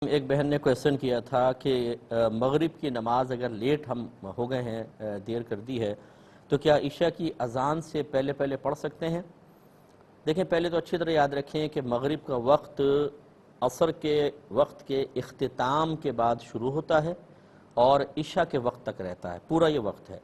ایک بہن نے کویسچن کیا تھا کہ مغرب کی نماز اگر لیٹ ہم ہو گئے ہیں، دیر کر دی ہے، تو کیا عشاء کی اذان سے پہلے پہلے پڑھ سکتے ہیں؟ دیکھیں، پہلے تو اچھی طرح یاد رکھیں کہ مغرب کا وقت عصر کے وقت کے اختتام کے بعد شروع ہوتا ہے اور عشاء کے وقت تک رہتا ہے، پورا یہ وقت ہے۔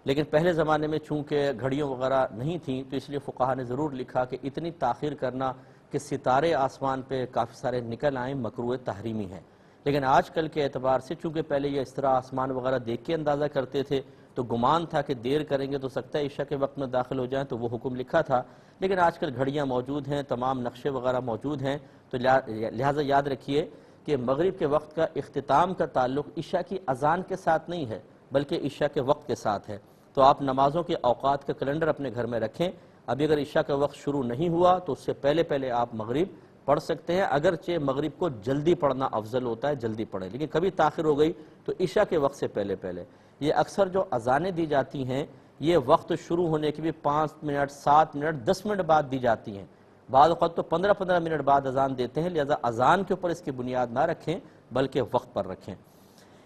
لیکن پہلے زمانے میں چونکہ گھڑیوں وغیرہ نہیں تھیں تو اس لیے فقہا نے ضرور لکھا کہ اتنی تاخیر کرنا کہ ستارے آسمان پہ کافی سارے نکل آئیں مکروہ تحریمی ہے۔ لیکن آج کل کے اعتبار سے چونکہ پہلے یہ اس طرح آسمان وغیرہ دیکھ کے اندازہ کرتے تھے تو گمان تھا کہ دیر کریں گے تو سکتا ہے عشاء کے وقت میں داخل ہو جائیں، تو وہ حکم لکھا تھا۔ لیکن آج کل گھڑیاں موجود ہیں، تمام نقشے وغیرہ موجود ہیں، تو لہٰذا یاد رکھیے کہ مغرب کے وقت کا اختتام کا تعلق عشاء کی اذان کے ساتھ نہیں ہے بلکہ عشاء کے وقت کے ساتھ ہے۔ تو آپ نمازوں کے اوقات کا کیلنڈر اپنے گھر میں رکھیں۔ ابھی اگر عشاء کا وقت شروع نہیں ہوا تو اس سے پہلے پہلے آپ مغرب پڑھ سکتے ہیں، اگرچہ مغرب کو جلدی پڑھنا افضل ہوتا ہے، جلدی پڑھیں، لیکن کبھی تاخیر ہو گئی تو عشاء کے وقت سے پہلے پہلے۔ یہ اکثر جو اذانیں دی جاتی ہیں یہ وقت شروع ہونے کے بھی 5 منٹ، 7 منٹ، 10 منٹ بعد دی جاتی ہیں، بعض اوقات تو 15 منٹ بعد اذان دیتے ہیں، لہذا اذان کے اوپر اس کی بنیاد نہ رکھیں بلکہ وقت پر رکھیں۔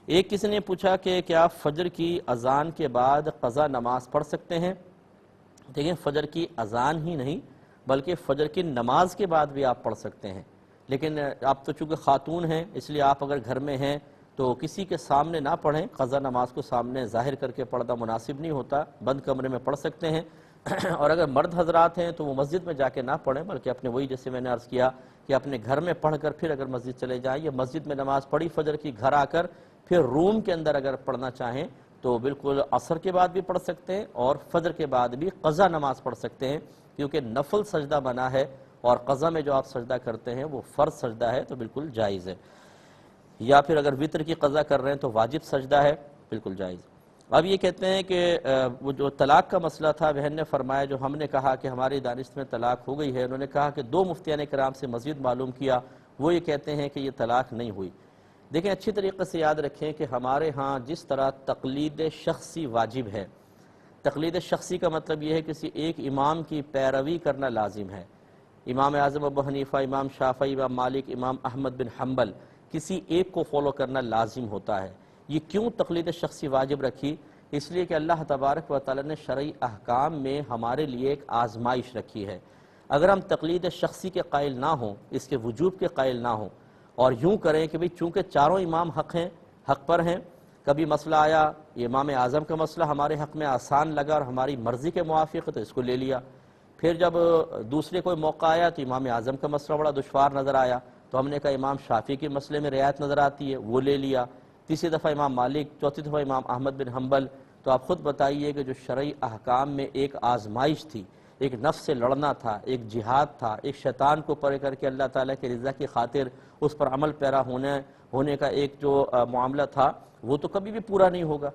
ایک کسی نے پوچھا کہ کیا فجر کی اذان کے بعد قضا نماز پڑھ سکتے ہیں؟ دیکھیں، فجر کی اذان ہی نہیں بلکہ فجر کی نماز کے بعد بھی آپ پڑھ سکتے ہیں، لیکن آپ تو چونکہ خاتون ہیں اس لیے آپ اگر گھر میں ہیں تو کسی کے سامنے نہ پڑھیں، قضا نماز کو سامنے ظاہر کر کے پڑھنا مناسب نہیں ہوتا، بند کمرے میں پڑھ سکتے ہیں۔ اور اگر مرد حضرات ہیں تو وہ مسجد میں جا کے نہ پڑھیں بلکہ اپنے وہی جیسے میں نے عرض کیا کہ اپنے گھر میں پڑھ کر پھر اگر مسجد چلے جائیں، یا مسجد میں نماز پڑھی فجر کی، گھر آ کر پھر روم کے اندر اگر پڑھنا چاہیں تو بالکل عصر کے بعد بھی پڑھ سکتے ہیں اور فجر کے بعد بھی قضا نماز پڑھ سکتے ہیں، کیونکہ نفل سجدہ بنا ہے اور قضا میں جو آپ سجدہ کرتے ہیں وہ فرض سجدہ ہے، تو بالکل جائز ہے۔ یا پھر اگر وتر کی قضا کر رہے ہیں تو واجب سجدہ ہے، بالکل جائز۔ اب یہ کہتے ہیں کہ وہ جو طلاق کا مسئلہ تھا، بہن نے فرمایا جو ہم نے کہا کہ ہماری دانشت میں طلاق ہو گئی ہے، انہوں نے کہا کہ 2 مفتیان کرام سے مزید معلوم کیا، وہ یہ کہتے ہیں کہ یہ طلاق نہیں ہوئی۔ دیکھیں، اچھی طریقے سے یاد رکھیں کہ ہمارے ہاں جس طرح تقلید شخصی واجب ہے، تقلید شخصی کا مطلب یہ ہے کسی ایک امام کی پیروی کرنا لازم ہے۔ امام اعظم ابو حنیفہ، امام شافعی، امام مالک، امام احمد بن حنبل، کسی ایک کو فالو کرنا لازم ہوتا ہے۔ یہ کیوں تقلید شخصی واجب رکھی؟ اس لیے کہ اللہ تبارک و تعالی نے شرعی احکام میں ہمارے لیے ایک آزمائش رکھی ہے۔ اگر ہم تقلید شخصی کے قائل نہ ہوں، اس کے وجوب کے قائل نہ ہوں، اور یوں کریں کہ چونکہ چاروں امام حق پر ہیں، کبھی مسئلہ آیا یہ امام اعظم کا مسئلہ ہمارے حق میں آسان لگا اور ہماری مرضی کے موافق تو اس کو لے لیا، پھر جب دوسرے کوئی موقع آیا تو امام اعظم کا مسئلہ بڑا دشوار نظر آیا تو ہم نے کہا امام شافعی کے مسئلے میں رعایت نظر آتی ہے، وہ لے لیا، تیسری دفعہ امام مالک، چوتھی دفعہ امام احمد بن حنبل۔ تو آپ خود بتائیے کہ جو شرعی احکام میں ایک آزمائش تھی، ایک نفس سے لڑنا تھا، ایک جہاد تھا، ایک شیطان کو پرے کر کے اللہ تعالیٰ کی رضا کی خاطر اس پر عمل پیرا ہونے کا ایک جو معاملہ تھا، وہ تو کبھی بھی پورا نہیں ہوگا۔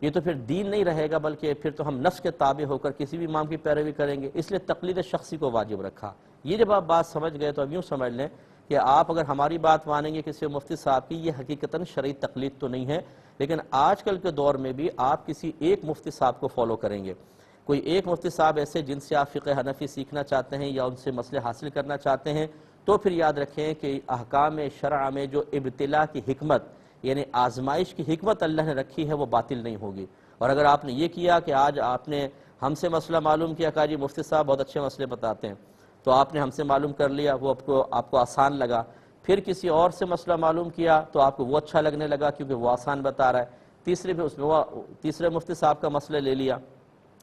یہ تو پھر دین نہیں رہے گا بلکہ پھر تو ہم نفس کے تابع ہو کر کسی بھی امام کی پیروی کریں گے، اس لیے تقلید شخصی کو واجب رکھا۔ یہ جب آپ بات سمجھ گئے تو اب یوں سمجھ لیں کہ آپ اگر ہماری بات مانیں گے کسی مفتی صاحب کی، یہ حقیقتاً شرعی تقلید تو نہیں ہے، لیکن آج کل کے دور میں بھی آپ کسی ایک مفتی صاحب کو فالو کریں گے۔ کوئی ایک مفتی صاحب ایسے جن سے آپ فقہ حنفی سیکھنا چاہتے ہیں یا ان سے مسئلے حاصل کرنا چاہتے ہیں، تو پھر یاد رکھیں کہ احکام شرع میں جو ابتلاء کی حکمت یعنی آزمائش کی حکمت اللہ نے رکھی ہے وہ باطل نہیں ہوگی۔ اور اگر آپ نے یہ کیا کہ آج آپ نے ہم سے مسئلہ معلوم کیا، کہا جی مفتی صاحب بہت اچھے مسئلے بتاتے ہیں، تو آپ نے ہم سے معلوم کر لیا، وہ آپ کو آسان لگا، پھر کسی اور سے مسئلہ معلوم کیا تو آپ کو وہ اچھا لگنے لگا کیونکہ وہ آسان بتا رہا ہے، تیسرے مفتی صاحب کا مسئلہ لے لیا۔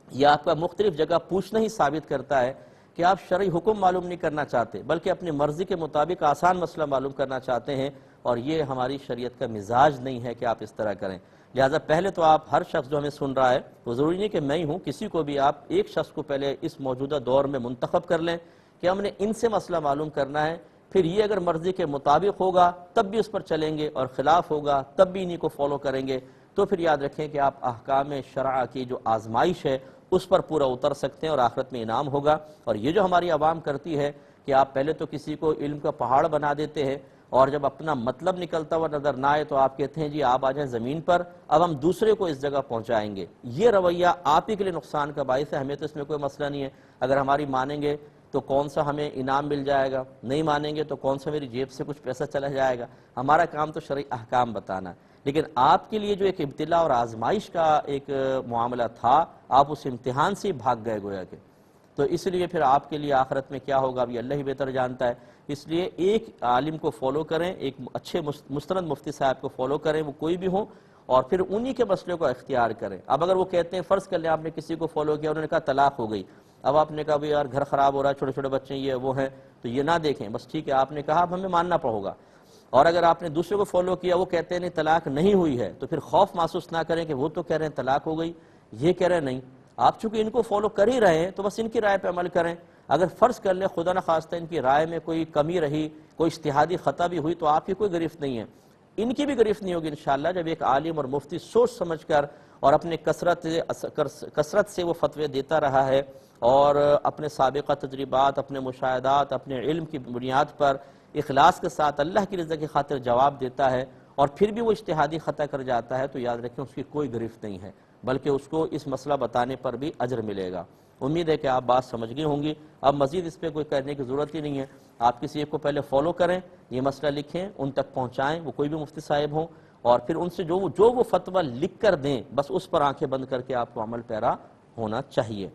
یہ آپ کا مختلف جگہ پوچھنا ہی ثابت کرتا ہے کہ آپ شرعی حکم معلوم نہیں کرنا چاہتے بلکہ اپنی مرضی کے مطابق آسان مسئلہ معلوم کرنا چاہتے ہیں، اور یہ ہماری شریعت کا مزاج نہیں ہے کہ آپ اس طرح کریں۔ لہٰذا پہلے تو آپ ہر شخص جو ہمیں سن رہا ہے، وہ ضروری نہیں کہ میں ہی ہوں، کسی کو بھی آپ ایک شخص کو پہلے اس موجودہ دور میں منتخب کر لیں کہ ہم نے ان سے مسئلہ معلوم کرنا ہے، پھر یہ اگر مرضی کے مطابق ہوگا تب بھی اس پر چلیں گے اور خلاف ہوگا تب بھی انہی کو فالو کریں گے، تو پھر یاد رکھیں کہ آپ احکام شرع کی جو آزمائش ہے اس پر پورا اتر سکتے ہیں اور آخرت میں انعام ہوگا۔ اور یہ جو ہماری عوام کرتی ہے کہ آپ پہلے تو کسی کو علم کا پہاڑ بنا دیتے ہیں اور جب اپنا مطلب نکلتا ہوا نظر نہ آئے تو آپ کہتے ہیں جی آپ آ جائیں زمین پر، اب ہم دوسرے کو اس جگہ پہنچائیں گے۔ یہ رویہ آپ ہی کے لیے نقصان کا باعث ہے، ہمیں تو اس میں کوئی مسئلہ نہیں ہے۔ اگر ہماری مانیں گے تو کون سا ہمیں انعام مل جائے گا، نہیں مانیں گے تو کون سا میری جیب سے کچھ پیسہ چلا جائے گا۔ ہمارا کام تو شرعی احکام بتانا ہے، لیکن آپ کے لیے جو ایک ابتلا اور آزمائش کا ایک معاملہ تھا، آپ اس امتحان سے بھاگ گئے گویا کہ، تو اس لیے پھر آپ کے لیے آخرت میں کیا ہوگا ابھی اللہ ہی بہتر جانتا ہے۔ اس لیے ایک عالم کو فالو کریں، ایک اچھے مستند مفتی صاحب کو فالو کریں، وہ کوئی بھی ہوں، اور پھر انہی کے مسئلے کو اختیار کریں۔ اب اگر وہ کہتے ہیں، فرض کر لیں آپ نے کسی کو فالو کیا، انہوں نے کہا طلاق ہو گئی، اب آپ نے کہا بھی یار گھر خراب ہو رہا ہے، چھوٹے چھوٹے بچے یہ وہ ہیں، تو یہ نہ دیکھیں، بس ٹھیک ہے آپ نے کہا اب ہمیں ماننا ہوگا۔ اور اگر آپ نے دوسرے کو فالو کیا، وہ کہتے ہیں نہیں طلاق نہیں ہوئی ہے، تو پھر خوف محسوس نہ کریں کہ وہ تو کہہ رہے ہیں طلاق ہو گئی، یہ کہہ رہے ہیں نہیں۔ آپ چونکہ ان کو فالو کر ہی رہے ہیں تو بس ان کی رائے پہ عمل کریں۔ اگر فرض کر لیں خدا نخواستہ ان کی رائے میں کوئی کمی رہی، کوئی اجتہادی خطا بھی ہوئی، تو آپ کی کوئی گرفت نہیں ہے، ان کی بھی گرفت نہیں ہوگی انشاءاللہ، جب ایک عالم اور مفتی سوچ سمجھ کر اور اپنے کثرت سے وہ فتوے دیتا رہا ہے، اور اپنے سابقہ تجربات، اپنے مشاہدات، اپنے علم کی بنیاد پر اخلاص کے ساتھ اللہ کی رضا کی خاطر جواب دیتا ہے، اور پھر بھی وہ اجتہادی خطا کر جاتا ہے، تو یاد رکھیں اس کی کوئی گرفت نہیں ہے، بلکہ اس کو اس مسئلہ بتانے پر بھی اجر ملے گا۔ امید ہے کہ آپ بات سمجھ گئی ہوں گی، اب مزید اس پہ کوئی کرنے کی ضرورت ہی نہیں ہے۔ آپ کسی ایک کو پہلے فالو کریں، یہ مسئلہ لکھیں، ان تک پہنچائیں، وہ کوئی بھی مفتی صاحب ہوں، اور پھر ان سے جو وہ فتویٰ لکھ کر دیں، بس اس پر آنکھیں بند کر کے آپ کو عمل پیرا ہونا چاہیے۔